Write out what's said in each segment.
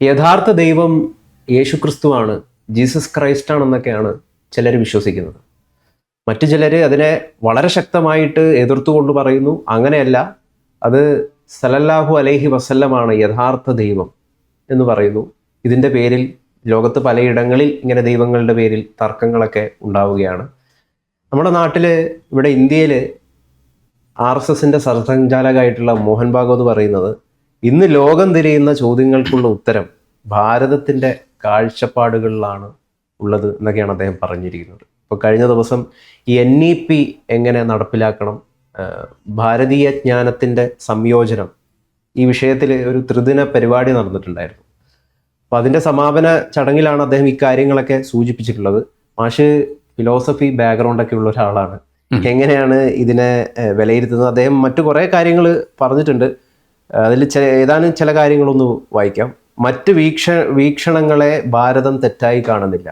യഥാർത്ഥ ദൈവം യേശുക്രിസ്തുവാണ്, Jesus Christ ആണെന്നൊക്കെയാണ് ചിലർ വിശ്വസിക്കുന്നത്. മറ്റു ചിലർ അതിനെ വളരെ ശക്തമായിട്ട് എതിർത്തുകൊണ്ട് പറയുന്നു, അങ്ങനെയല്ല, അത് സല്ലല്ലാഹു അലൈഹി വസല്ലമാണ് യഥാർത്ഥ ദൈവം എന്ന് പറയുന്നു. ഇതിൻ്റെ പേരിൽ ലോകത്ത് പലയിടങ്ങളിൽ ഇങ്ങനെ ദൈവങ്ങളുടെ പേരിൽ തർക്കങ്ങളൊക്കെ ഉണ്ടാവുകയാണ്. നമ്മുടെ നാട്ടിൽ, ഇവിടെ ഇന്ത്യയിൽ RSSൻ്റെ സർസംഘചാലകമായിട്ടുള്ള മോഹൻ ഭാഗവത് പറയുന്നത്, ഇന്ന് ലോകം തിരയുന്ന ചോദ്യങ്ങൾക്കുള്ള ഉത്തരം ഭാരതത്തിൻ്റെ കാഴ്ചപ്പാടുകളിലാണ് ഉള്ളത് എന്നൊക്കെയാണ് അദ്ദേഹം പറഞ്ഞിരിക്കുന്നത്. ഇപ്പോൾ കഴിഞ്ഞ ദിവസം ഈ NEP എങ്ങനെ നടപ്പിലാക്കണം, ഭാരതീയ ജ്ഞാനത്തിൻ്റെ സംയോജനം, ഈ വിഷയത്തിൽ ഒരു ത്രിദിന പരിപാടി നടന്നിട്ടുണ്ടായിരുന്നു. അപ്പോൾ അതിൻ്റെ സമാപന ചടങ്ങിലാണ് അദ്ദേഹം ഇക്കാര്യങ്ങളൊക്കെ സൂചിപ്പിച്ചിട്ടുള്ളത്. മാഷ് ഫിലോസഫി ബാക്ക്ഗ്രൗണ്ടൊക്കെ ഉള്ള ഒരാളാണ്, എങ്ങനെയാണ് ഇതിനെ വിലയിരുത്തുന്നത്? അദ്ദേഹം മറ്റു കുറേ കാര്യങ്ങൾ പറഞ്ഞിട്ടുണ്ട്. അതിൽ ഏതാനും ചില കാര്യങ്ങളൊന്ന് വായിക്കാം. മറ്റ് വീക്ഷണങ്ങളെ ഭാരതം തെറ്റായി കാണുന്നില്ല.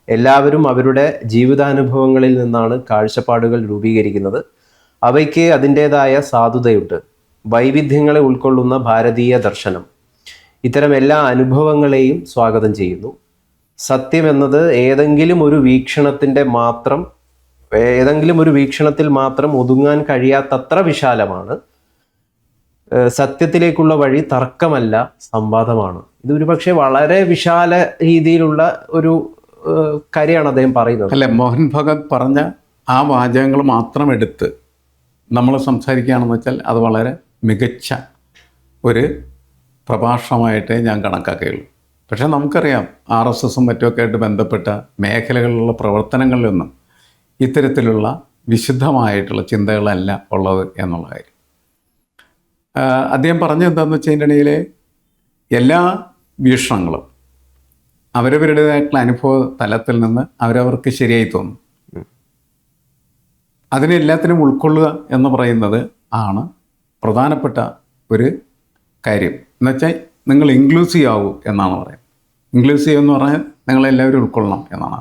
എല്ലാവരും അവരുടെ ജീവിതാനുഭവങ്ങളിൽ നിന്നാണ് കാഴ്ചപ്പാടുകൾ രൂപീകരിക്കുന്നത്. അവയ്ക്ക് അതിൻ്റേതായ സാധുതയുണ്ട്. വൈവിധ്യങ്ങളെ ഉൾക്കൊള്ളുന്ന ഭാരതീയ ദർശനം ഇത്തരം എല്ലാ അനുഭവങ്ങളെയും സ്വാഗതം ചെയ്യുന്നു. സത്യം എന്നത് ഏതെങ്കിലും ഒരു വീക്ഷണത്തിൽ മാത്രം ഒതുങ്ങാൻ കഴിയാത്തത്ര വിശാലമാണ്. സത്യത്തിലേക്കുള്ള വഴി തർക്കമല്ല, സംവാദമാണ്. ഇത് ഒരു പക്ഷേ വളരെ വിശാല രീതിയിലുള്ള ഒരു കാര്യമാണ് അദ്ദേഹം പറയുന്നത്. അല്ലെ, മോഹൻ ഭഗത് പറഞ്ഞ ആ വാചകങ്ങൾ മാത്രം എടുത്ത് നമ്മൾ സംസാരിക്കുകയാണെന്ന് വെച്ചാൽ അത് വളരെ മികച്ച ഒരു പ്രഭാഷണമായിട്ടേ ഞാൻ കണക്കാക്കുകയുള്ളൂ. പക്ഷേ നമുക്കറിയാം, RSSും മറ്റുമൊക്കെ ആയിട്ട് ബന്ധപ്പെട്ട മേഖലകളിലുള്ള പ്രവർത്തനങ്ങളിലൊന്നും ഇത്തരത്തിലുള്ള വിശുദ്ധമായിട്ടുള്ള ചിന്തകളല്ല ഉള്ളത് എന്നുള്ള കാര്യം അദ്ദേഹം പറഞ്ഞത് എന്താണെന്ന് വെച്ചിട്ടുണ്ടെങ്കിൽ, എല്ലാ വീക്ഷണങ്ങളും അവരവരുടേതായിട്ടുള്ള അനുഭവ തലത്തിൽ നിന്ന് അവരവർക്ക് ശരിയായി തോന്നും. അതിനെ എല്ലാത്തിനും ഉൾക്കൊള്ളുക എന്ന് പറയുന്നത് ആണ് പ്രധാനപ്പെട്ട ഒരു കാര്യം. എന്നുവെച്ചാൽ നിങ്ങൾ ഇൻക്ലൂസീവ് ആവൂ എന്നാണ് പറയുന്നത്. ഇൻക്ലൂസീവ് എന്ന് പറഞ്ഞാൽ നിങ്ങളെല്ലാവരും ഉൾക്കൊള്ളണം എന്നാണ്.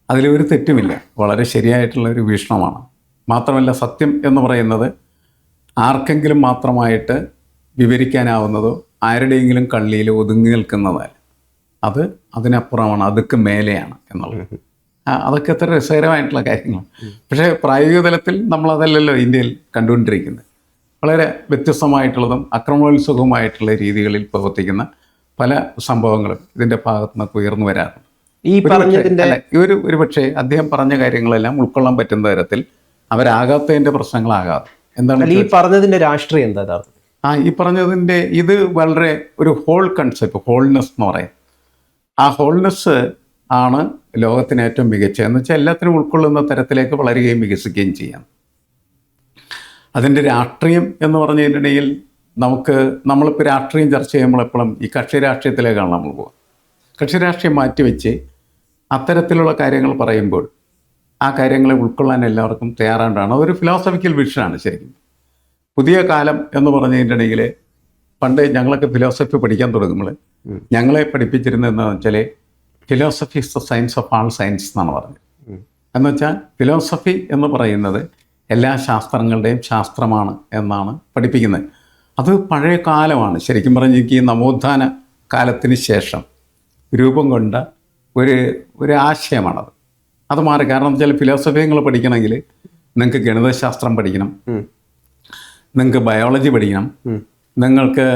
അതിലൊരു തെറ്റുമില്ല, വളരെ ശരിയായിട്ടുള്ള ഒരു വീക്ഷണമാണ്. മാത്രമല്ല, സത്യം എന്ന് പറയുന്നത് ആർക്കെങ്കിലും മാത്രമായിട്ട് വിവരിക്കാനാവുന്നതോ ആരുടെയെങ്കിലും കള്ളിയിൽ ഒതുങ്ങി നിൽക്കുന്നതല്ല. അത് അതിനപ്പുറമാണ്, അതൊക്കെ മേലെയാണ് എന്നുള്ളത്. അതൊക്കെ എത്ര രസകരമായിട്ടുള്ള കാര്യങ്ങളാണ്. പക്ഷേ പ്രായോഗിക തലത്തിൽ നമ്മളതല്ലല്ലോ ഇന്ത്യയിൽ കണ്ടുകൊണ്ടിരിക്കുന്നത്. വളരെ വ്യത്യസ്തമായിട്ടുള്ളതും അക്രമോത്സുകവുമായിട്ടുള്ള രീതികളിൽ പ്രവർത്തിക്കുന്ന പല സംഭവങ്ങളും ഇതിൻ്റെ ഭാഗത്തു നിന്നൊക്കെ ഉയർന്നു വരാറുണ്ട്. ഒരു പക്ഷേ അദ്ദേഹം പറഞ്ഞ കാര്യങ്ങളെല്ലാം ഉൾക്കൊള്ളാൻ പറ്റുന്ന തരത്തിൽ അവരാകാത്തതിൻ്റെ പ്രശ്നങ്ങളാകാതെ എന്താണ് ഈ പറഞ്ഞതിൻ്റെ രാഷ്ട്രീയം എന്താ? ഈ പറഞ്ഞതിൻ്റെ ഇത് വളരെ ഒരു ഹോൾ കൺസെപ്റ്റ്, ഹോൾനെസ് എന്ന് പറയും. ആ ഹോൾനെസ് ആണ് ലോകത്തിന് ഏറ്റവും മികച്ച, എന്ന് വെച്ചാൽ എല്ലാത്തിനും ഉൾക്കൊള്ളുന്ന തരത്തിലേക്ക് വളരുകയും വികസിക്കുകയും ചെയ്യാം. അതിൻ്റെ രാഷ്ട്രീയം എന്ന് പറഞ്ഞു കഴിഞ്ഞിട്ടുണ്ടെങ്കിൽ നമ്മളിപ്പോൾ രാഷ്ട്രീയം ചർച്ച ചെയ്യുമ്പോൾ എപ്പോഴും ഈ കക്ഷി രാഷ്ട്രീയത്തിലേക്കാണ് നമ്മൾ പോകുക. കക്ഷി രാഷ്ട്രീയം മാറ്റിവെച്ച് അത്തരത്തിലുള്ള കാര്യങ്ങൾ പറയുമ്പോൾ ആ കാര്യങ്ങളെ ഉൾക്കൊള്ളാൻ എല്ലാവർക്കും തയ്യാറാണ്ടാണ്. അതൊരു ഫിലോസഫിക്കൽ വിഷയമാണ് ശരിക്കും. പുതിയ കാലം എന്ന് പറഞ്ഞു കഴിഞ്ഞിട്ടുണ്ടെങ്കിൽ, പണ്ട് ഞങ്ങളൊക്കെ ഫിലോസഫി പഠിക്കാൻ തുടങ്ങുമ്പോൾ ഞങ്ങളെ പഠിപ്പിച്ചിരുന്നതെന്ന് വെച്ചാൽ philosophy is the science of all science എന്നാണ് പറഞ്ഞത്. എന്ന് വെച്ചാൽ ഫിലോസഫി എന്ന് പറയുന്നത് എല്ലാ ശാസ്ത്രങ്ങളുടെയും ശാസ്ത്രമാണ് എന്നാണ് പഠിപ്പിക്കുന്നത്. അത് പഴയ കാലമാണ് ശരിക്കും പറഞ്ഞെങ്കിൽ. ഈ നവോത്ഥാന കാലത്തിന് ശേഷം രൂപം കൊണ്ട ഒരു ആശയമാണത്. അത് മാറി. കാരണം എന്ന് വെച്ചാൽ ഫിലോസഫി നിങ്ങൾ പഠിക്കണമെങ്കിൽ നിങ്ങൾക്ക് ഗണിതശാസ്ത്രം പഠിക്കണം, നിങ്ങൾക്ക് ബയോളജി പഠിക്കണം, നിങ്ങൾക്ക്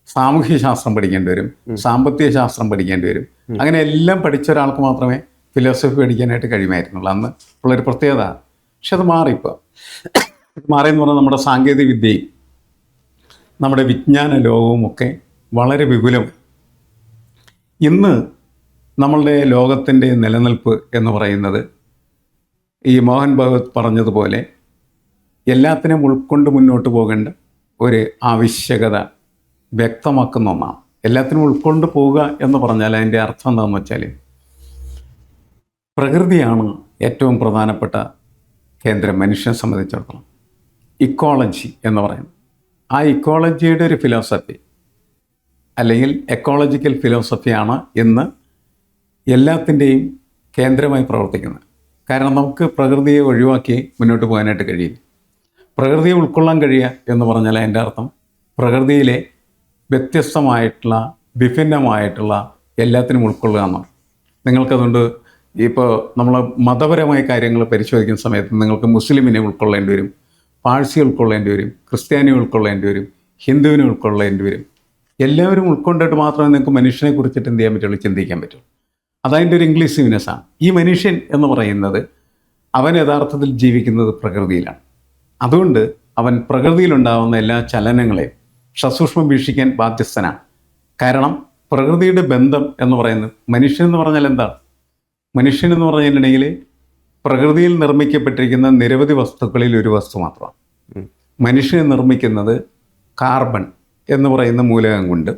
സാമൂഹ്യ ശാസ്ത്രം പഠിക്കേണ്ടി വരും, സാമ്പത്തിക ശാസ്ത്രം പഠിക്കേണ്ടി വരും. അങ്ങനെ എല്ലാം പഠിച്ച ഒരാൾക്ക് മാത്രമേ ഫിലോസഫി പഠിക്കാനായിട്ട് കഴിയുമായിരുന്നുള്ളൂ. അന്ന് ഉള്ളൊരു പ്രത്യേകത. പക്ഷെ അത് മാറിപ്പോൾ. മാറിയെന്ന് പറഞ്ഞാൽ നമ്മുടെ സാങ്കേതിക വിദ്യയും നമ്മുടെ വിജ്ഞാന ലോകവും ഒക്കെ വളരെ വിപുലമായി. ഇന്ന് നമ്മളുടെ ലോകത്തിൻ്റെ നിലനിൽപ്പ് എന്ന് പറയുന്നത് ഈ മോഹൻ ഭഗവത് പറഞ്ഞതുപോലെ എല്ലാത്തിനും ഉൾക്കൊണ്ട് മുന്നോട്ട് പോകേണ്ട ഒരു ആവശ്യകത വ്യക്തമാക്കുന്ന ഒന്നാണ്. എല്ലാത്തിനും ഉൾക്കൊണ്ട് പോവുക എന്ന് പറഞ്ഞാൽ അതിൻ്റെ അർത്ഥം എന്താണെന്ന് വെച്ചാൽ, പ്രകൃതിയാണ് ഏറ്റവും പ്രധാനപ്പെട്ട കേന്ദ്രം മനുഷ്യനെ സംബന്ധിച്ചിടത്തോളം. ഇക്കോളജി എന്ന് പറയുന്നത്, ആ ഇക്കോളജിയുടെ ഒരു ഫിലോസഫി അല്ലെങ്കിൽ എക്കോളജിക്കൽ ഫിലോസഫിയാണ് ഇന്ന് എല്ലാത്തിൻ്റെയും കേന്ദ്രമായി പ്രവർത്തിക്കുന്നത്. കാരണം നമുക്ക് പ്രകൃതിയെ ഒഴിവാക്കി മുന്നോട്ട് പോകാനായിട്ട് കഴിയില്ല. പ്രകൃതിയെ ഉൾക്കൊള്ളാൻ കഴിയുക എന്ന് പറഞ്ഞാൽ അതിൻ്റെ അർത്ഥം പ്രകൃതിയിലെ വ്യത്യസ്തമായിട്ടുള്ള വിഭിന്നമായിട്ടുള്ള എല്ലാത്തിനും ഉൾക്കൊള്ളുക എന്നാണ്. നിങ്ങൾക്കതുകൊണ്ട് ഇപ്പോൾ നമ്മൾ മതപരമായ കാര്യങ്ങൾ പരിശോധിക്കുന്ന സമയത്ത് നിങ്ങൾക്ക് മുസ്ലിമിനെ ഉൾക്കൊള്ളേണ്ടി വരും, പാഴ്സി ഉൾക്കൊള്ളേണ്ടി വരും, ക്രിസ്ത്യാനി ഉൾക്കൊള്ളേണ്ടി വരും, ഹിന്ദുവിനെ ഉൾക്കൊള്ളേണ്ടി വരും. എല്ലാവരും ഉൾക്കൊണ്ടിട്ട് മാത്രമേ നിങ്ങൾക്ക് മനുഷ്യനെ കുറിച്ചിട്ട് എന്ത് ചെയ്യാൻ പറ്റുള്ളൂ, ചിന്തിക്കാൻ പറ്റുള്ളൂ. അതതിൻ്റെ ഒരു ഇൻക്ലൂസീവ്നെസ്സാണ്. ഈ മനുഷ്യൻ എന്ന് പറയുന്നത് അവൻ യഥാർത്ഥത്തിൽ ജീവിക്കുന്നത് പ്രകൃതിയിലാണ്. അതുകൊണ്ട് അവൻ പ്രകൃതിയിലുണ്ടാകുന്ന എല്ലാ ചലനങ്ങളെയും സസൂക്ഷ്മം വീക്ഷിക്കാൻ ബാധ്യസ്ഥനാണ്. കാരണം പ്രകൃതിയുടെ ബന്ധം എന്ന് പറയുന്നത്, മനുഷ്യൻ എന്ന് പറഞ്ഞാൽ എന്താണ്? മനുഷ്യൻ എന്ന് പറഞ്ഞിട്ടുണ്ടെങ്കിൽ പ്രകൃതിയിൽ നിർമ്മിക്കപ്പെട്ടിരിക്കുന്ന നിരവധി വസ്തുക്കളിൽ ഒരു വസ്തു മാത്രമാണ്. മനുഷ്യനെ നിർമ്മിക്കുന്നത് കാർബൺ എന്ന് പറയുന്ന മൂലകം കൊണ്ട്,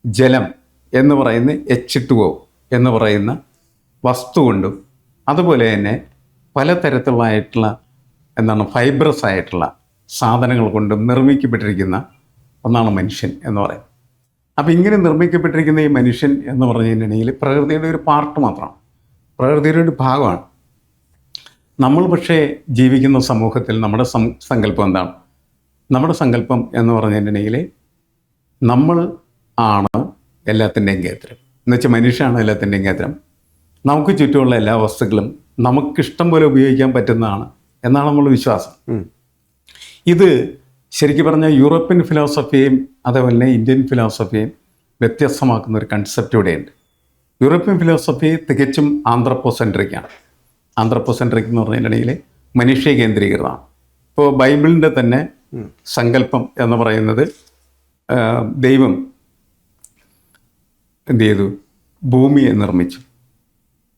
ജലം എന്ന് പറയുന്ന H2O എന്ന് പറയുന്ന വസ്തു കൊണ്ടും, അതുപോലെ തന്നെ പലതരത്തിലുള്ളതായിട്ടുള്ള ഫൈബ്രസ് ആയിട്ടുള്ള സാധനങ്ങൾ കൊണ്ടും നിർമ്മിക്കപ്പെട്ടിരിക്കുന്ന ഒന്നാണ് മനുഷ്യൻ എന്ന് പറയുന്നത്. അപ്പം ഇങ്ങനെ നിർമ്മിക്കപ്പെട്ടിരിക്കുന്ന ഈ മനുഷ്യൻ എന്ന് പറഞ്ഞു കഴിഞ്ഞിട്ടുണ്ടെങ്കിൽ പ്രകൃതിയുടെ ഒരു പാർട്ട് മാത്രമാണ്, പ്രകൃതിയുടെ ഒരു ഭാഗമാണ്. നമ്മൾ പക്ഷേ ജീവിക്കുന്ന സമൂഹത്തിൽ നമ്മുടെ സങ്കല്പം എന്താണ്? നമ്മുടെ സങ്കല്പം എന്ന് പറഞ്ഞിട്ടുണ്ടെങ്കിൽ നമ്മൾ ആണ് എല്ലാത്തിൻ്റെയും കേന്ദ്രം. എന്നുവെച്ചാൽ മനുഷ്യനാണ് എല്ലാത്തിൻ്റെയും കേന്ദ്രം. നമുക്ക് ചുറ്റുമുള്ള എല്ലാ വസ്തുക്കളും നമുക്കിഷ്ടം പോലെ ഉപയോഗിക്കാൻ പറ്റുന്നതാണ് എന്നാണ് നമ്മൾ വിശ്വാസം. ഇത് ശരിക്കും പറഞ്ഞാൽ യൂറോപ്യൻ ഫിലോസഫിയെയും അതേപോലെ തന്നെ ഇന്ത്യൻ ഫിലോസഫിയെയും വ്യത്യസ്തമാക്കുന്ന ഒരു കൺസെപ്റ്റ് ഇവിടെയുണ്ട്. യൂറോപ്യൻ ഫിലോസഫി തികച്ചും ആന്ത്രപ്പോസെൻട്രിക്കാണ്. ആന്ത്രപ്പോസെൻട്രിക് എന്ന് പറഞ്ഞിട്ടുണ്ടെങ്കിൽ മനുഷ്യ കേന്ദ്രീകൃതമാണ്. ഇപ്പോൾ ബൈബിളിൻ്റെ തന്നെ സങ്കല്പം എന്ന് പറയുന്നത് ദൈവം എന്ത് ചെയ്തു? ഭൂമിയെ നിർമ്മിച്ചു,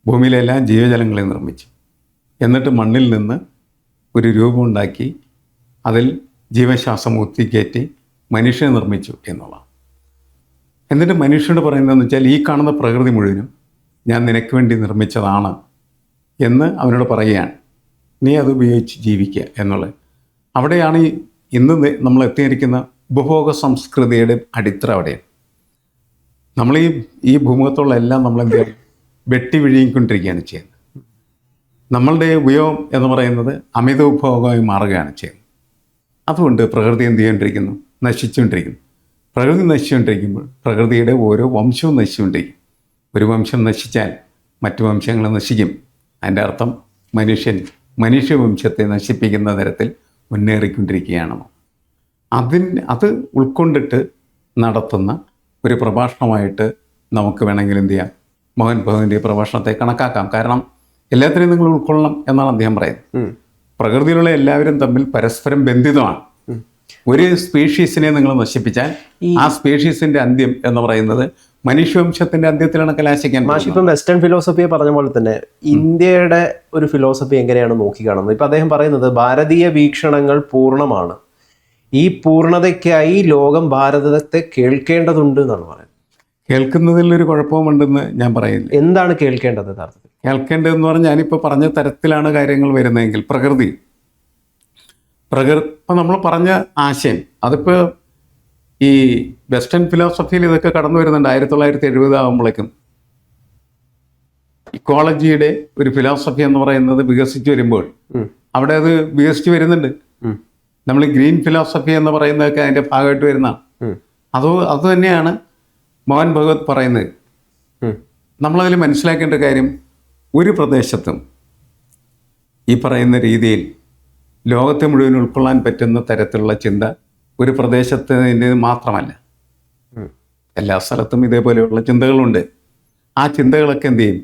ഭൂമിയിലെ എല്ലാ ജീവജലങ്ങളെ നിർമ്മിച്ചു. എന്നിട്ട് മണ്ണിൽ നിന്ന് ഒരു രൂപമുണ്ടാക്കി അതിൽ ജീവശ്വാസം ഊത്തിക്കയറ്റി മനുഷ്യനെ നിർമ്മിച്ചു എന്നുള്ളതാണ്. എന്നിട്ട് മനുഷ്യനോട് പറയുന്നതെന്ന് വെച്ചാൽ ഈ കാണുന്ന പ്രകൃതി മുഴുവനും ഞാൻ നിനക്ക് വേണ്ടി നിർമ്മിച്ചതാണ് എന്ന് അവനോട് പറയുകയാണ്. നീ അത് ഉപയോഗിച്ച് ജീവിക്കുക എന്നുള്ളത്. അവിടെയാണ് ഇന്ന് നമ്മൾ എത്തിയിരിക്കുന്ന ഉപഭോഗ സംസ്കൃതിയുടെ അടിത്തറ അവിടെയാണ്. നമ്മൾ ഈ ഭൂമുഖത്തുള്ള എല്ലാം നമ്മളെന്ത് ചെയ്യും? വെട്ടി വിഴുങ്ങിക്കൊണ്ടിരിക്കുകയാണ് ചെയ്യുന്നത്. നമ്മളുടെ ഉപയോഗം എന്ന് പറയുന്നത് അമിത ഉപഭോഗമായി മാറുകയാണ് ചെയ്യുന്നത്. അതുകൊണ്ട് പ്രകൃതി എന്ത് ചെയ്തുകൊണ്ടിരിക്കുന്നു? നശിച്ചുകൊണ്ടിരിക്കുന്നു. പ്രകൃതി നശിച്ചുകൊണ്ടിരിക്കുമ്പോൾ പ്രകൃതിയുടെ ഓരോ വംശവും നശിച്ചുകൊണ്ടിരിക്കും. ഒരു വംശം നശിച്ചാൽ മറ്റു വംശങ്ങൾ നശിക്കും. അതിൻ്റെ അർത്ഥം മനുഷ്യവംശത്തെ നശിപ്പിക്കുന്ന തരത്തിൽ മുന്നേറിക്കൊണ്ടിരിക്കുകയാണെന്നോ. അത് ഉൾക്കൊണ്ടിട്ട് നടത്തുന്ന ഒരു പ്രഭാഷണമായിട്ട് നമുക്ക് വേണമെങ്കിൽ എന്ത് ചെയ്യാം? മോഹൻ ഭഗവതിൻ്റെ പ്രഭാഷണത്തെ കണക്കാക്കാം. കാരണം എല്ലാത്തിനെയും നിങ്ങൾ ഉൾക്കൊള്ളണം എന്നാണ് അദ്ദേഹം പറയുന്നത്. പ്രകൃതിയിലുള്ള എല്ലാവരും തമ്മിൽ പരസ്പരം ബന്ധിതമാണ്. ഒരു സ്പീഷീസിനെ നിങ്ങൾ നശിപ്പിച്ചാൽ ആ സ്പീഷീസിന്റെ അന്ത്യം എന്ന് പറയുന്നത് മനുഷ്യവംശത്തിന്റെ അന്ത്യത്തിലാണ് കലാശിക്കാൻ. ഇപ്പം വെസ്റ്റേൺ ഫിലോസഫിയെ പറഞ്ഞ പോലെ തന്നെ ഇന്ത്യയുടെ ഒരു ഫിലോസഫി എങ്ങനെയാണ് നോക്കിക്കാണുന്നത്? ഇപ്പം അദ്ദേഹം പറയുന്നത് ഭാരതീയ വീക്ഷണങ്ങൾ പൂർണ്ണമാണ്, ഈ പൂർണ്ണതയ്ക്കായി ലോകം ഭാരതത്തെ കേൾക്കേണ്ടതുണ്ട് എന്നാണ് പറയുന്നത്. കേൾക്കുന്നതിലൊരു കുഴപ്പമുണ്ടെന്ന് ഞാൻ പറയുന്നില്ല. എന്താണ് കേൾക്കേണ്ടത് യഥാർത്ഥത്തിൽ? കേൾക്കേണ്ടതെന്ന് പറഞ്ഞാൽ ഞാനിപ്പോൾ പറഞ്ഞ തരത്തിലാണ് കാര്യങ്ങൾ വരുന്നതെങ്കിൽ പ്രകൃതി ഇപ്പം നമ്മൾ പറഞ്ഞ ആശയം അതിപ്പോൾ ഈ വെസ്റ്റേൺ ഫിലോസഫിയിൽ ഇതൊക്കെ കടന്നു വരുന്നുണ്ട്. 1970 ആകുമ്പോഴേക്കും ഇക്കോളജിയുടെ ഒരു ഫിലോസഫി എന്ന് പറയുന്നത് വികസിച്ച് വരുമ്പോൾ അവിടെ അത് വികസിച്ച് വരുന്നുണ്ട്. നമ്മൾ ഗ്രീൻ ഫിലോസഫി എന്ന് പറയുന്നതൊക്കെ അതിൻ്റെ ഭാഗമായിട്ട് വരുന്നതാണ്. അത് തന്നെയാണ് മോഹൻ ഭഗവത് പറയുന്നത്. നമ്മളതിൽ മനസ്സിലാക്കേണ്ട കാര്യം, ഒരു പ്രദേശത്തും ഈ പറയുന്ന രീതിയിൽ ലോകത്തെ മുഴുവൻ ഉൾക്കൊള്ളാൻ പറ്റുന്ന തരത്തിലുള്ള ചിന്ത ഒരു പ്രദേശത്തിൻ്റെ മാത്രമല്ല, എല്ലാ സ്ഥലത്തും ഇതേപോലെയുള്ള ചിന്തകളുണ്ട്. ആ ചിന്തകളൊക്കെ എന്ത് ചെയ്യും?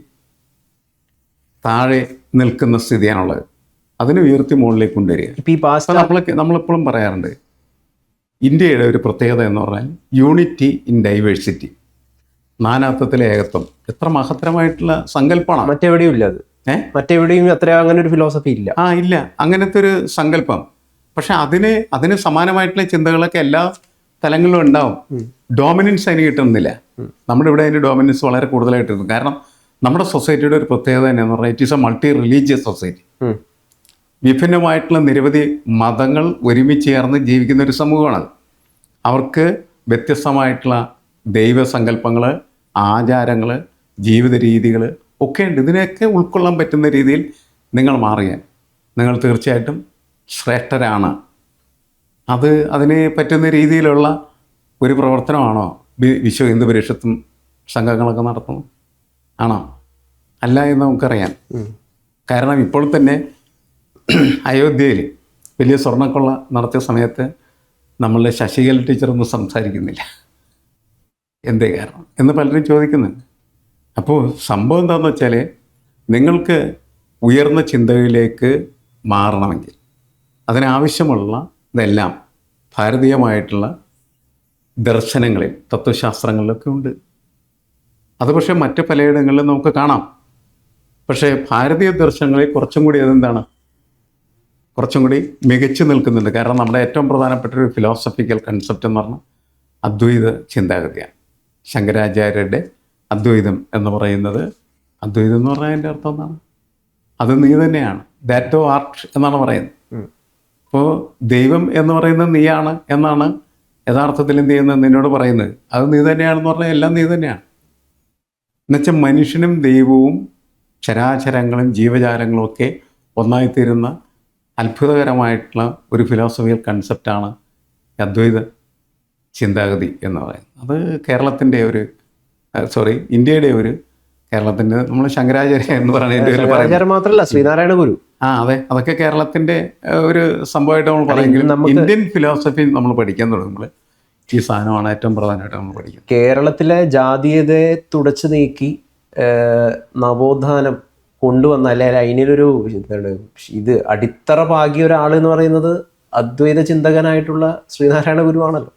താഴെ നിൽക്കുന്ന സ്ഥിതിയാണുള്ളത്. അതിനെ ഉയർത്തി മുകളിലേക്ക് കൊണ്ടുവരിക. നമ്മളെപ്പോഴും പറയാറുണ്ട്, ഇന്ത്യയുടെ ഒരു പ്രത്യേകത എന്ന് പറഞ്ഞാൽ യൂണിറ്റി ഇൻ ഡൈവേഴ്സിറ്റി, നാനാത്വത്തിലെ ഏകത്വം. എത്ര മഹത്തരമായിട്ടുള്ള സങ്കല്പമാണ്. മറ്റെവിടെയും ഇല്ല അത്. മറ്റെവിടെയും അങ്ങനെ ഒരു ഫിലോസഫി ഇല്ല. ഇല്ല അങ്ങനത്തെ ഒരു സങ്കല്പം. പക്ഷെ അതിന് സമാനമായിട്ടുള്ള ചിന്തകളൊക്കെ എല്ലാ തലങ്ങളിലും ഉണ്ടാവും. ഡോമിനൻസ് അതിന് കിട്ടുന്നില്ല. നമ്മുടെ ഇവിടെ അതിൻ്റെ ഡോമിനൻസ് വളരെ കൂടുതലായിട്ട് കിട്ടും. കാരണം നമ്മുടെ സൊസൈറ്റിയുടെ ഒരു പ്രത്യേകത തന്നെയെന്ന് പറഞ്ഞാൽ it is a multi religious society. വിഭിന്നമായിട്ടുള്ള നിരവധി മതങ്ങൾ ഒരുമിച്ച് ചേർന്ന് ജീവിക്കുന്ന ഒരു സമൂഹമാണ്. അവർക്ക് വ്യത്യസ്തമായിട്ടുള്ള ദൈവസങ്കല്പങ്ങൾ, ആചാരങ്ങൾ, ജീവിത രീതികൾ ഒക്കെ ഉണ്ട്. ഇതിനെയൊക്കെ ഉൾക്കൊള്ളാൻ പറ്റുന്ന രീതിയിൽ നിങ്ങൾ മാറിയാൽ നിങ്ങൾ തീർച്ചയായിട്ടും ശ്രേഷ്ഠരാണ്. അതിന് പറ്റുന്ന രീതിയിലുള്ള ഒരു പ്രവർത്തനമാണോ വിശ്വ ഹിന്ദു പരിഷത്തും സംഘങ്ങളൊക്കെ നടത്തുന്നത്? ആണോ? അല്ല എന്ന് നമുക്കറിയാം. കാരണം ഇപ്പോൾ തന്നെ അയോധ്യയിൽ വലിയ സ്വർണ്ണക്കൊള്ള നടത്തിയ സമയത്ത് നമ്മളുടെ ശശികല ടീച്ചറൊന്നും സംസാരിക്കുന്നില്ല. എന്തേ കാരണം എന്ന് പലരും ചോദിക്കുന്നുണ്ട്. അപ്പോൾ സംഭവം എന്താണെന്ന് വെച്ചാൽ, നിങ്ങൾക്ക് ഉയർന്ന ചിന്തയിലേക്ക് മാറണമെങ്കിൽ അതിനാവശ്യമുള്ള ഇതെല്ലാം ഭാരതീയമായിട്ടുള്ള ദർശനങ്ങളിൽ, തത്വശാസ്ത്രങ്ങളിലൊക്കെ ഉണ്ട്. അത് പക്ഷേ മറ്റ് പലയിടങ്ങളിലും നമുക്ക് കാണാം. പക്ഷേ ഭാരതീയ ദർശനങ്ങളിൽ കുറച്ചും കൂടി അതെന്താണ്, കുറച്ചും കൂടി മികച്ചു നിൽക്കുന്നുണ്ട്. കാരണം നമ്മുടെ ഏറ്റവും പ്രധാനപ്പെട്ട ഒരു ഫിലോസഫിക്കൽ കൺസെപ്റ്റ് എന്ന് പറഞ്ഞാൽ അദ്വൈത ചിന്താഗതിയാണ്. ശങ്കരാചാര്യരുടെ അദ്വൈതം എന്ന് പറയുന്നത്, അദ്വൈതം എന്ന് പറഞ്ഞാൽ അതിൻ്റെ അർത്ഥം എന്താണ്? അത് നീ തന്നെയാണ്, ദാറ്റ് ഓഫ് ആർട്ട് എന്നാണ് പറയുന്നത്. അപ്പോൾ ദൈവം എന്ന് പറയുന്നത് നീയാണ് എന്നാണ് യഥാർത്ഥത്തിൽ എന്ത് ചെയ്യുന്നത് നിന്നോട് പറയുന്നത്. അത് നീ തന്നെയാണെന്ന് പറഞ്ഞാൽ എല്ലാം നീ തന്നെയാണ്. എന്നുവെച്ചാൽ മനുഷ്യനും ദൈവവും ചരാചരങ്ങളും ജീവജാലങ്ങളും ഒക്കെ ഒന്നായിത്തീരുന്ന അത്ഭുതകരമായിട്ടുള്ള ഒരു ഫിലോസഫിക്കൽ കൺസെപ്റ്റാണ് അദ്വൈത ചിന്താഗതി എന്ന് പറയുന്നത്. അത് കേരളത്തിൻ്റെ ഒരു ഇന്ത്യയുടെ ഒരു കേരളത്തിൻ്റെ, നമ്മൾ ശങ്കരാചാര്യ എന്ന് പറയുന്നത് മാത്രമല്ല ശ്രീനാരായണ ഗുരു. അതെ, അതൊക്കെ കേരളത്തിൻ്റെ ഒരു സംഭവമായിട്ട് നമ്മൾ പറയുമെങ്കിലും ഇന്ത്യൻ ഫിലോസഫി നമ്മൾ പഠിക്കാൻ തുടങ്ങുമ്പോൾ ഈ സാധനമാണ് ഏറ്റവും പ്രധാനമായിട്ട് നമ്മൾ പഠിക്കുന്നത്. കേരളത്തിലെ ജാതീയതയെ തുടച്ചു നീക്കി നവോത്ഥാനം കൊണ്ടുവന്ന, അല്ലെ അതിനൊരു എന്താണ് ഇത് അടിത്തറ പാകിയ ഒരാൾ എന്ന് പറയുന്നത് അദ്വൈത ചിന്തകനായിട്ടുള്ള ശ്രീനാരായണ ഗുരുവാണല്ലോ.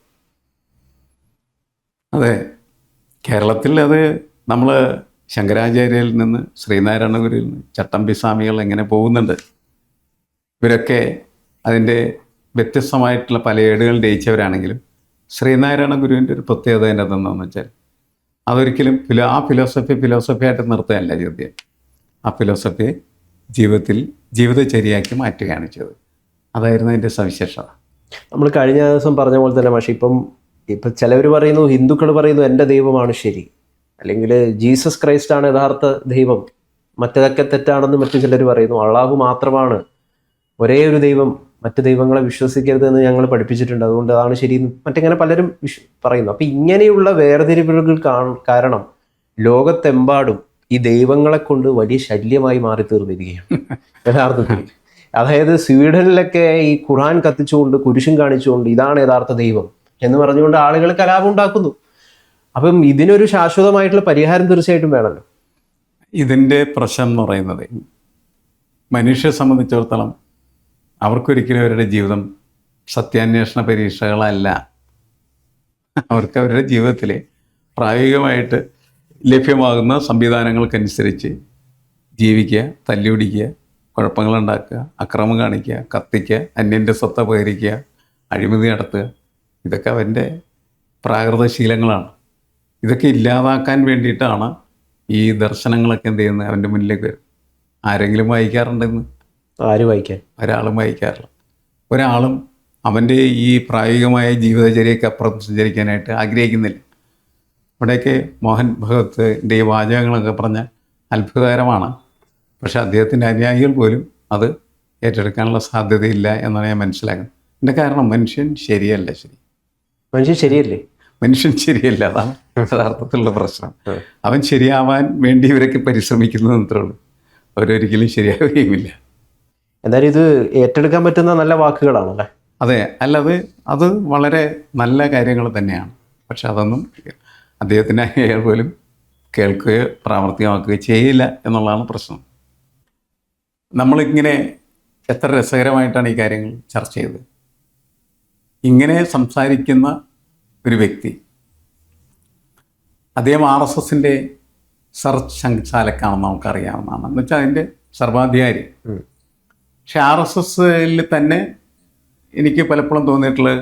അതെ, കേരളത്തിൽ അത് നമ്മൾ ശങ്കരാചാര്യയിൽ നിന്ന്, ശ്രീനാരായണ ഗുരുവിൽ നിന്ന്, ചട്ടമ്പി സ്വാമികൾ എങ്ങനെ പോകുന്നുണ്ട്. ഇവരൊക്കെ അതിൻ്റെ വ്യത്യസ്തമായിട്ടുള്ള പല ഏടുകൾ ജയിച്ചവരാണെങ്കിലും ശ്രീനാരായണ ഗുരുവിൻ്റെ ഒരു പ്രത്യേകത എൻ്റെ അതെന്താണെന്ന് വെച്ചാൽ, അതൊരിക്കലും ആ ഫിലോസഫിയായിട്ട് നിർത്തുകയല്ല ചോദ്യം. ആ ഫിലോസഫിയെ ജീവിതചര്യയാക്കി മാറ്റുകയാണ് ചെയ്തത്. അതായിരുന്നു അതിൻ്റെ സവിശേഷത. നമ്മൾ കഴിഞ്ഞ ദിവസം പറഞ്ഞ പോലെ തന്നെ, പക്ഷേ ഇപ്പം ചിലവർ പറയുന്നു, ഹിന്ദുക്കൾ പറയുന്നു എൻ്റെ ദൈവമാണ് ശരി, അല്ലെങ്കിൽ ജീസസ് ക്രൈസ്റ്റ് ആണ് യഥാർത്ഥ ദൈവം, മറ്റതൊക്കെ തെറ്റാണെന്ന് മറ്റു ചിലർ പറയുന്നു. അള്ളാഹു മാത്രമാണ് ഒരേ ഒരു ദൈവം, മറ്റു ദൈവങ്ങളെ വിശ്വസിക്കരുതെന്ന് ഞങ്ങൾ പഠിപ്പിച്ചിട്ടുണ്ട്, അതുകൊണ്ട് അതാണ് ശരിയെന്ന് മറ്റിങ്ങനെ പലരും പറയുന്നു. അപ്പം ഇങ്ങനെയുള്ള വേർതിരിവുകൾ കാരണം ലോകത്തെമ്പാടും ഈ ദൈവങ്ങളെ കൊണ്ട് വലിയ ശല്യമായി മാറി തീർന്നിരിക്കുകയാണ് യഥാർത്ഥത്തിൽ. അതായത് സ്വീഡനിലൊക്കെ ഈ ഖുർആൻ കത്തിച്ചുകൊണ്ട്, കുരിശും കാണിച്ചുകൊണ്ട് ഇതാണ് യഥാർത്ഥ ദൈവം എന്ന് പറഞ്ഞുകൊണ്ട് ആളുകൾ കലാപം ഉണ്ടാക്കുന്നു. അപ്പം ഇതിനൊരു ശാശ്വതമായിട്ടുള്ള പരിഹാരം തീർച്ചയായിട്ടും വേണമല്ലോ. ഇതിൻ്റെ പ്രശ്നം എന്ന് പറയുന്നത്, മനുഷ്യരെ സംബന്ധിച്ചിടത്തോളം അവർക്കൊരിക്കലും അവരുടെ ജീവിതം സത്യാന്വേഷണ പരീക്ഷകളല്ല. അവർക്ക് അവരുടെ ജീവിതത്തിൽ പ്രായോഗികമായിട്ട് ലഭ്യമാകുന്ന സംവിധാനങ്ങൾക്കനുസരിച്ച് ജീവിക്കുക, തല്ലുപിടിക്കുക, കുഴപ്പങ്ങളുണ്ടാക്കുക, അക്രമം കാണിക്കുക, കത്തിക്കുക, അന്യൻ്റെ സ്വത്ത് അപഹരിക്കുക, അഴിമതി നടത്തുക, ഇതൊക്കെ അവൻ്റെ പ്രാകൃത ശീലങ്ങളാണ്. ഇതൊക്കെ ഇല്ലാതാക്കാൻ വേണ്ടിയിട്ടാണ് ഈ ദർശനങ്ങളൊക്കെ എന്ത് ചെയ്യുന്നത് അവൻ്റെ മുന്നിലേക്ക് വരും. ആരെങ്കിലും വായിക്കാറുണ്ടെന്ന്? ആരും ഒരാളും വായിക്കാറില്ല. ഒരാളും അവൻ്റെ ഈ പ്രായോഗികമായ ജീവിതചര്യയ്ക്ക് അപ്പുറം സഞ്ചരിക്കാനായിട്ട് ആഗ്രഹിക്കുന്നില്ല. ഇവിടെയൊക്കെ മോഹൻ ഭഗവത്തിൻ്റെ ഈ വാചകങ്ങളൊക്കെ പറഞ്ഞാൽ അത്ഭുതകരമാണ്. പക്ഷേ അദ്ദേഹത്തിൻ്റെ അനുയായികൾ പോലും അത് ഏറ്റെടുക്കാനുള്ള സാധ്യതയില്ല എന്നാണ് ഞാൻ മനസ്സിലാക്കുന്നത്. എൻ്റെ കാരണം മനുഷ്യൻ ശരിയല്ല. മനുഷ്യൻ ശരിയല്ല, അതാണ് യഥാർത്ഥത്തിലുള്ള പ്രശ്നം. അവൻ ശരിയാവാൻ വേണ്ടി ഇവരൊക്കെ പരിശ്രമിക്കുന്നത് മാത്രമേ ഉള്ളൂ. അവരൊരിക്കലും ശരിയാവുകയുമില്ല. എന്തായാലും ഇത് ഏറ്റെടുക്കാൻ പറ്റുന്ന നല്ല വാക്കുകളാണല്ലേ? അതെ, അല്ലത് അത് വളരെ നല്ല കാര്യങ്ങൾ തന്നെയാണ്. പക്ഷെ അതൊന്നും അദ്ദേഹത്തിൻ്റെ അനുയായികൾ പോലും കേൾക്കുകയോ പ്രാവർത്തികമാക്കുകയോ ചെയ്യില്ല എന്നുള്ളതാണ് പ്രശ്നം. നമ്മളിങ്ങനെ എത്ര രസകരമായിട്ടാണ് ഈ കാര്യങ്ങൾ ചർച്ച ചെയ്തത്. ഇങ്ങനെ സംസാരിക്കുന്ന ഒരു വ്യക്തി, അദ്ദേഹം RSSൻ്റെ സർശങ്ചാലക്കാണെന്ന് നമുക്കറിയാവുന്നതാണ്. എന്ന് വെച്ചാൽ അതിൻ്റെ സർവാധികാരി. പക്ഷെ RSSൽ തന്നെ എനിക്ക് പലപ്പോഴും തോന്നിയിട്ടുള്ളത്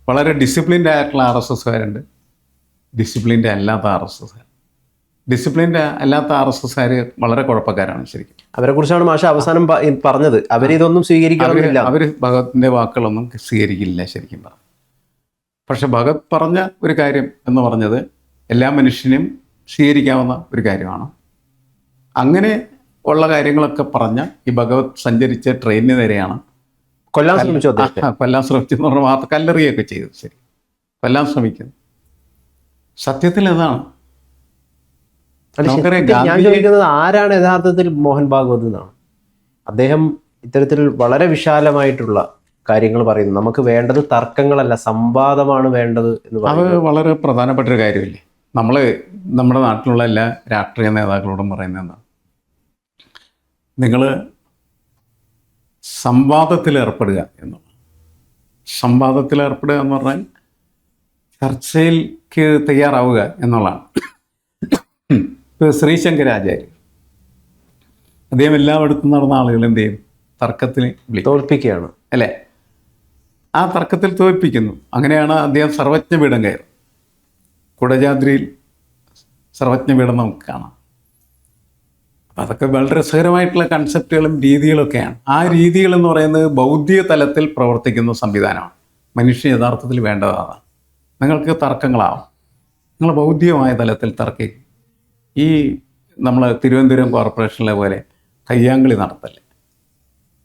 വളരെ ഡിസിപ്ലിൻഡ് ആയിട്ടുള്ള RSSകാരുണ്ട്, ഡിസിപ്ലിൻഡ് അല്ലാത്ത RSSകാർ. ഡിസിപ്ലിൻഡ് അല്ലാത്ത RSSകാർ വളരെ കുഴപ്പക്കാരാണ് ശരിക്കും. അവരെ കുറിച്ചാണ് മാഷ അവസാനം പറഞ്ഞത്. അവരിതൊന്നും സ്വീകരിക്കാറില്ല. അവർ ഭഗവത്തിൻ്റെ വാക്കുകളൊന്നും സ്വീകരിക്കില്ല ശരിക്കും പറഞ്ഞു. പക്ഷെ ഭഗത് പറഞ്ഞ ഒരു കാര്യം എന്ന് പറഞ്ഞത് എല്ലാ മനുഷ്യനും സ്വീകരിക്കാവുന്ന ഒരു കാര്യമാണ്. അങ്ങനെ ഉള്ള കാര്യങ്ങളൊക്കെ പറഞ്ഞ ഈ ഭഗവത് സഞ്ചരിച്ച ട്രെയിനിന് നേരെയാണ് കൊല്ലാൻ ശ്രമിച്ചു എന്ന് പറഞ്ഞാൽ മാത്രം കല്ലെറിയൊക്കെ ചെയ്തു. ശരി, കൊല്ലാൻ ശ്രമിക്കുന്നു. സത്യത്തിൽ അതാണ്. അല്ല, നമുക്കറിയാം ശരിക്കും ഞാൻ ഗാന്ധിജി ചോദിക്കുന്നത് ആരാണ് യഥാർത്ഥത്തിൽ മോഹൻ ഭാഗവത് എന്നാണ്. അദ്ദേഹം ഇത്തരത്തിൽ വളരെ വിശാലമായിട്ടുള്ള കാര്യങ്ങൾ പറയുന്നു. നമുക്ക് വേണ്ടത് തർക്കങ്ങളല്ല, സംവാദമാണ് വേണ്ടത് എന്ന് അത് പറയുന്നത്. വളരെ പ്രധാനപ്പെട്ട ഒരു കാര്യമില്ലേ. നമ്മൾ നമ്മുടെ നാട്ടിലുള്ള എല്ലാ രാഷ്ട്രീയ നേതാക്കളോടും പറയുന്നത് എന്താണ്, നിങ്ങൾ സംവാദത്തിൽ ഏർപ്പെടുക എന്നുള്ളത്. സംവാദത്തിൽ ഏർപ്പെടുക എന്ന് പറഞ്ഞാൽ ചർച്ചയിലേക്ക് തയ്യാറാവുക എന്നുള്ളതാണ്. ഇപ്പോൾ ശ്രീശങ്കരാചാര്യ അദ്ദേഹം എല്ലായിടത്തും നടന്ന ആളുകൾ എന്ത് ചെയ്യും, തർക്കത്തിൽ വിളിക്കും, തോൽപ്പിക്കുകയാണ്. അല്ലേ? ആ തർക്കത്തിൽ തോൽപ്പിക്കുന്നു. അങ്ങനെയാണ് അദ്ദേഹം സർവജ്ഞപീഠം കയറും. കുടജാദ്രിയിൽ സർവജ്ഞപീഠം നമുക്ക് കാണാം. അപ്പം അതൊക്കെ വളരെ രസകരമായിട്ടുള്ള കൺസെപ്റ്റുകളും രീതികളൊക്കെയാണ്. ആ രീതികൾ എന്ന് പറയുന്നത് ബൗദ്ധിക തലത്തിൽ പ്രവർത്തിക്കുന്ന സംവിധാനമാണ്. മനുഷ്യൻ യഥാർത്ഥത്തിൽ വേണ്ടതാണ്. നിങ്ങൾക്ക് തർക്കങ്ങളാവും, നിങ്ങൾ ബൗദ്ധികമായ തലത്തിൽ തർക്കിക്കും. ഈ നമ്മൾ തിരുവനന്തപുരം കോർപ്പറേഷനിലെ പോലെ കയ്യാങ്കളി നടത്തല്ലേ.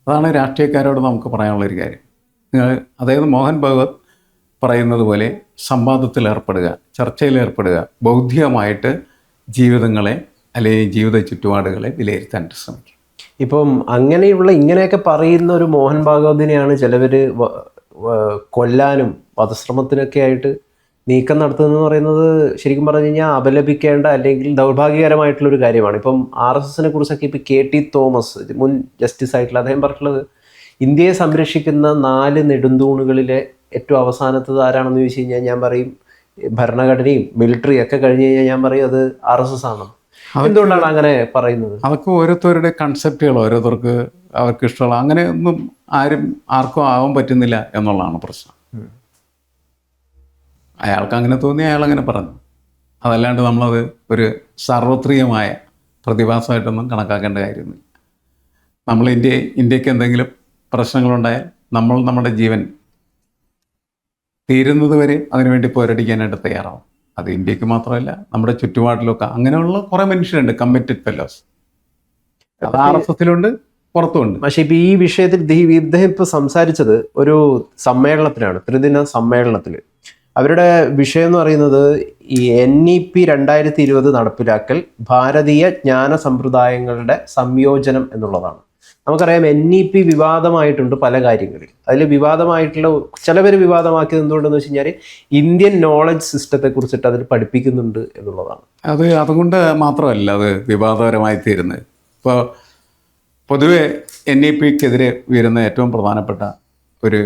അതാണ് രാഷ്ട്രീയക്കാരോട് നമുക്ക് പറയാനുള്ളൊരു കാര്യം. അതായത് മോഹൻ ഭഗവത് പറയുന്നത് പോലെ സംവാദത്തിൽ ഏർപ്പെടുക, ചർച്ചയിൽ ഏർപ്പെടുക, ബൗദ്ധികമായിട്ട് ജീവിതങ്ങളെ അല്ലെങ്കിൽ ജീവിത ചുറ്റുപാടുകളെ വിലയിരുത്താൻ ശ്രമിക്കുക. ഇപ്പം അങ്ങനെയുള്ള ഇങ്ങനെയൊക്കെ പറയുന്ന ഒരു മോഹൻ ഭാഗവതിനെയാണ് ചിലവർ കൊല്ലാനും വധശ്രമത്തിനൊക്കെ ആയിട്ട് നീക്കം നടത്തുന്നതെന്ന് പറയുന്നത് ശരിക്കും പറഞ്ഞു കഴിഞ്ഞാൽ അപലപിക്കേണ്ട അല്ലെങ്കിൽ ദൗർഭാഗ്യകരമായിട്ടുള്ളൊരു കാര്യമാണ്. ഇപ്പം RSSനെ കുറിച്ചൊക്കെ ഇപ്പം KT തോമസ് മുൻ ജസ്റ്റിസ് ആയിട്ടുള്ള അദ്ദേഹം പറഞ്ഞിട്ടുള്ളത്, ഇന്ത്യയെ സംരക്ഷിക്കുന്ന 4 നെടുന്തൂണുകളിലെ ഏറ്റവും അവസാനത്തത് ആരാണെന്ന് ചോദിച്ചു കഴിഞ്ഞാൽ ഞാൻ പറയും ഭരണഘടനയും മിലിറ്ററിയും ഒക്കെ കഴിഞ്ഞ് കഴിഞ്ഞാൽ ഞാൻ പറയും അത് RSS ആണ്. എന്തുകൊണ്ടാണ് അങ്ങനെ പറയുന്നത്? അതൊക്കെ ഓരോരുത്തരുടെ കൺസെപ്റ്റുകൾ, ഓരോരുത്തർക്ക് അവർക്ക് ഇഷ്ടമുള്ള അങ്ങനെ ഒന്നും ആർക്കും ആവാൻ പറ്റുന്നില്ല എന്നുള്ളതാണ് പ്രശ്നം. അയാൾക്ക് അങ്ങനെ തോന്നി, അയാൾ അങ്ങനെ പറഞ്ഞു. അതല്ലാണ്ട് നമ്മളത് ഒരു സാർവത്രികമായ പ്രതിഭാസമായിട്ടൊന്നും കണക്കാക്കേണ്ട കാര്യമൊന്നുമില്ല. നമ്മൾ ഇന്ത്യക്ക് എന്തെങ്കിലും പ്രശ്നങ്ങളുണ്ടായാൽ നമ്മൾ നമ്മുടെ ജീവൻ തീരുന്നത് വരെ അതിനുവേണ്ടി പോരടിക്കാനായിട്ട് തയ്യാറാവും. അത് ഇന്ത്യക്ക് മാത്രമല്ല, നമ്മുടെ ചുറ്റുപാടിലൊക്കെ അങ്ങനെയുള്ള കുറേ മനുഷ്യരുണ്ട്, കമ്മിറ്റഡ് ഫെലോസ്. അത് RSSലുണ്ട്, പുറത്തുമുണ്ട്. പക്ഷേ ഇപ്പം ഈ വിഷയത്തിൽ ഇദ്ദേഹം ഇപ്പോൾ സംസാരിച്ചത് ഒരു സമ്മേളനത്തിലാണ്, ത്രിദിന സമ്മേളനത്തിൽ. അവരുടെ വിഷയം എന്ന് പറയുന്നത് ഈ NEP 2020 നടപ്പിലാക്കൽ ഭാരതീയ ജ്ഞാന സമ്പ്രദായങ്ങളുടെ സംയോജനം എന്നുള്ളതാണ്. നമുക്കറിയാം NEP വിവാദമായിട്ടുണ്ട് പല കാര്യങ്ങളിൽ. അതിൽ വിവാദമായിട്ടുള്ള ചിലവർ വിവാദമാക്കിയത് എന്തുകൊണ്ടെന്ന് വെച്ച് കഴിഞ്ഞാൽ ഇന്ത്യൻ നോളജ് സിസ്റ്റത്തെ കുറിച്ചിട്ട് അതിൽ പഠിപ്പിക്കുന്നുണ്ട് എന്നുള്ളതാണ്. അതുകൊണ്ട് മാത്രമല്ല അത് വിവാദപരമായി തീരുന്നത്. ഇപ്പോൾ പൊതുവെ NEPക്കെതിരെ ഉയരുന്ന ഏറ്റവും പ്രധാനപ്പെട്ട ഒരു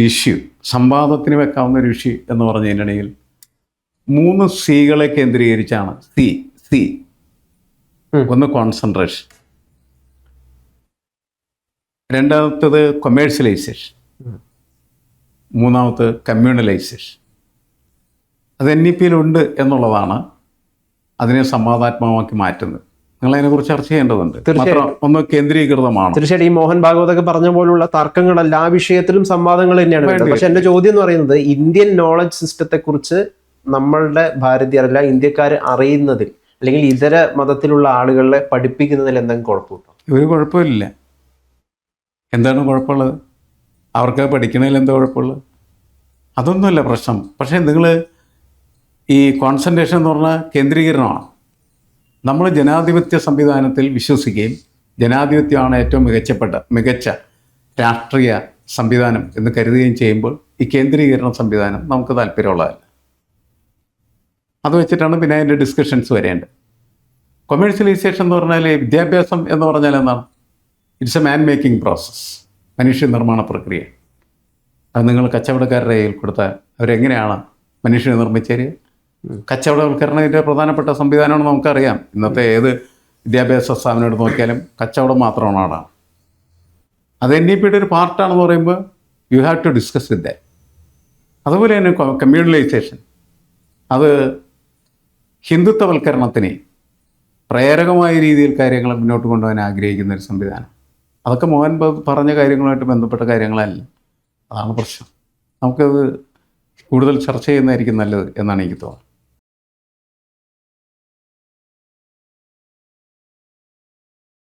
ഇഷ്യൂ, സംവാദത്തിന് വെക്കാവുന്ന ഒരു ഇഷ്യൂ എന്ന് പറഞ്ഞതിനിടയിൽ 3 Cകളെ കേന്ദ്രീകരിച്ചാണ്. സി ഒന്ന് കോൺസെൻട്രേഷൻ, രണ്ടാമത്തത് കൊമേഴ്സ്യലൈസേഷൻ, മൂന്നാമത് കമ്മ്യൂണലൈസേഷൻ. അത് NEPയിലുണ്ട് എന്നുള്ളതാണ് അതിനെ സംവാദാത്മകമാക്കി മാറ്റുന്നത്. നിങ്ങൾ അതിനെക്കുറിച്ച് ചർച്ച ചെയ്യേണ്ടതുണ്ട്. മാത്രം ഒന്ന് കേന്ദ്രീകൃതമാണ്. തീർച്ചയായിട്ടും ഈ മോഹൻ ഭാഗവതൊക്കെ പറഞ്ഞ പോലുള്ള തർക്കങ്ങളല്ല, ആ വിഷയത്തിലും സംവാദങ്ങൾ തന്നെയാണ് വേണ്ടത്. പക്ഷെ എൻ്റെ ചോദ്യം എന്ന് പറയുന്നത് ഇന്ത്യൻ നോളജ് സിസ്റ്റത്തെ കുറിച്ച് നമ്മളുടെ ഭാരതീയരല്ല ഇന്ത്യക്കാർ അറിയുന്നതിൽ അല്ലെങ്കിൽ ഇതര മതത്തിലുള്ള ആളുകളെ പഠിപ്പിക്കുന്നതിൽ എന്തെങ്കിലും കുഴപ്പമുണ്ടോ? ഒരു കുഴപ്പമില്ല. എന്താണ് കുഴപ്പമുള്ളത്? അവർക്ക് പഠിക്കണതിൽ എന്താ കുഴപ്പമുള്ളത്? അതൊന്നുമല്ല പ്രശ്നം. പക്ഷേ നിങ്ങൾ ഈ കോൺസെൻട്രേഷൻ എന്ന് പറഞ്ഞാൽ കേന്ദ്രീകരണമാണ്. നമ്മൾ ജനാധിപത്യ സംവിധാനത്തിൽ വിശ്വസിക്കുകയും ജനാധിപത്യമാണ് ഏറ്റവും മികച്ച രാഷ്ട്രീയ സംവിധാനം എന്ന് കരുതുകയും ചെയ്യുമ്പോൾ ഈ കേന്ദ്രീകരണ സംവിധാനം നമുക്ക് താല്പര്യമുള്ളതല്ല. അത് വെച്ചിട്ടാണ് പിന്നെ അതിൻ്റെ ഡിസ്കഷൻസ് വരേണ്ടത്. കൊമേഴ്സ്യലൈസേഷൻ എന്ന് പറഞ്ഞാൽ വിദ്യാഭ്യാസം എന്ന് പറഞ്ഞാൽ എന്താണ്? It's a man making process, മനുഷ്യ നിർമ്മാണ പ്രക്രിയ. അത് നിങ്ങൾ കച്ചവടക്കാരുടെ കയ്യിൽ കൊടുത്താൽ അവരെങ്ങനെയാണ് മനുഷ്യനെ നിർമ്മിച്ചത്? കച്ചവടവൽക്കരണത്തിൻ്റെ പ്രധാനപ്പെട്ട സംവിധാനമാണെന്ന് നമുക്കറിയാം. ഇന്നത്തെ ഏത് വിദ്യാഭ്യാസ സ്ഥാപനം എടുത്ത് നോക്കിയാലും കച്ചവടം മാത്രമാണ്. അത് NEPയുടെ ഒരു പാർട്ടാണെന്ന് പറയുമ്പോൾ you have to discuss with that. അതുപോലെ തന്നെ കമ്മ്യൂണലൈസേഷൻ, അത് ഹിന്ദുത്വവൽക്കരണത്തിന് പ്രേരകമായ രീതിയിൽ കാര്യങ്ങൾ മുന്നോട്ട് കൊണ്ടുപോകാൻ ആഗ്രഹിക്കുന്ന ഒരു സംവിധാനം. അതൊക്കെ മോഹൻ പറഞ്ഞ കാര്യങ്ങളുമായിട്ട് ബന്ധപ്പെട്ട കാര്യങ്ങളല്ല. അതാണ് പ്രശ്നം. നമുക്കത് കൂടുതൽ ചർച്ച ചെയ്യുന്നതായിരിക്കും നല്ലത് എന്നാണ് എനിക്ക് തോന്നുന്നത്.